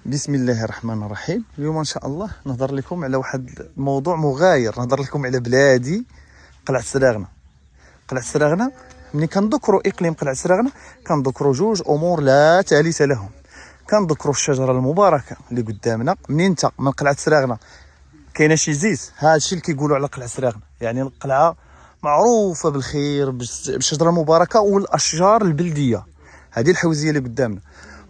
بسم الله الرحمن الرحيم. اليوم ان شاء الله نهضر لكم على واحد الموضوع مغاير. نهضر لكم على بلادي قلعة سراغنة. قلعة سراغنة ملي كنذكروا اقليم قلعة سراغنة كنذكروا جوج امور لا ثالث لهم. كنذكروا الشجره المباركه اللي قدامنا. منين انت من قلعة سراغنة كاينه شي زيت، هذا الشيء اللي كيقولوا على قلعة سراغنة. يعني القلعه معروفه بالخير بالشجره المباركه والاشجار البلديه. هذه الحوزيه اللي قدامنا.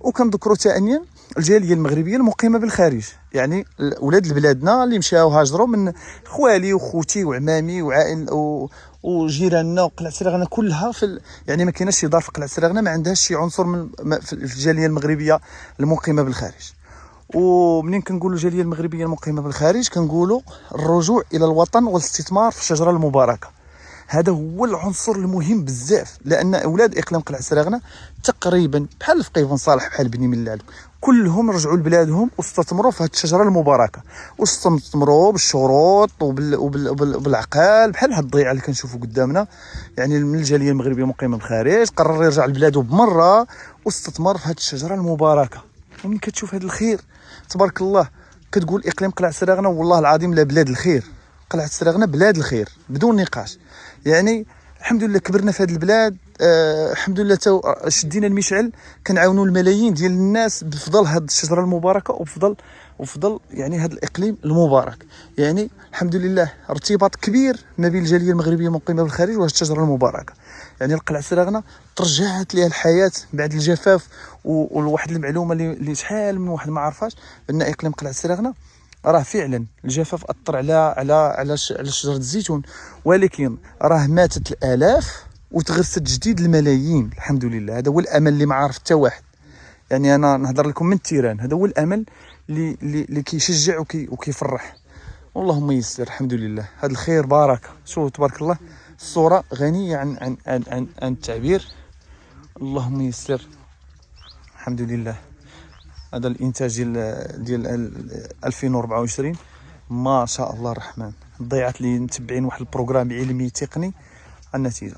وكنذكروا ثانيا الجاليه المغربيه المقيمه بالخارج، يعني ولاد بلادنا اللي مشاو هاجروا من خوالي وخوتي وعمامي وعائل وجيراننا. وقلعة سراغنة كلها يعني ما كايناش شي دار في قلعة سراغنة ما عندهاش شي عنصر في الجاليه المغربيه المقيمه بالخارج. ومنين كنقولوا الجاليه المغربيه المقيمه بالخارج كنقولوا الرجوع الى الوطن والاستثمار في الشجره المباركه. هذا هو العنصر المهم بزاف، لان اولاد اقليم قلعة سراغنة تقريبا بحال فقيه بن صالح بحال بني ملال كلهم رجعوا لبلادهم واستثمروا في هذه الشجره المباركه، واستثمروا بالشروط وبالعقال بحال هاد الضيعه اللي كنشوفوا قدامنا. يعني من الجاليه المغربيه المقيمه بالخارج قرر يرجع لبلاده بمره واستثمر في هذه الشجره المباركه. ومن كتشوف هذا الخير تبارك الله كتقول اقليم قلعة سراغنة والله العظيم لا بلاد الخير. قلعة سراغنة بلاد الخير بدون نقاش. يعني الحمد لله كبرنا في هذه البلاد. الحمد لله شدينا المشعل كنعاونوا الملايين ديال الناس بفضل هذه الشجره المباركه وفضل يعني هذا الاقليم المبارك. يعني الحمد لله ارتباط كبير ما بين الجاليه المغربيه المقيمه بالخارج وهذه الشجره المباركه. يعني القلعة سراغنة ترجعت ليها الحياه بعد الجفاف. وواحد المعلومه اللي شحال من واحد ما عرفاش ان اقليم قلعة سراغنة راه فعلا الجفاف اثر على شجره الزيتون، ولكن راه ماتت الالاف وتغرست جديد الملايين. الحمد لله هذا هو الامل اللي ما عارف حتى واحد. يعني انا نهضر لكم من التيران، هذا هو الامل اللي كيشجع وكيفرح. اللهم يسر. الحمد لله هذا الخير بركه. شوفوا تبارك الله الصوره غنيه عن التعبير. اللهم يسر. الحمد لله. هذا الانتاج ديال 2024 ما شاء الله الرحمن. ضيعت لي متبعين واحد البروغرام علمي تقني النتيجه.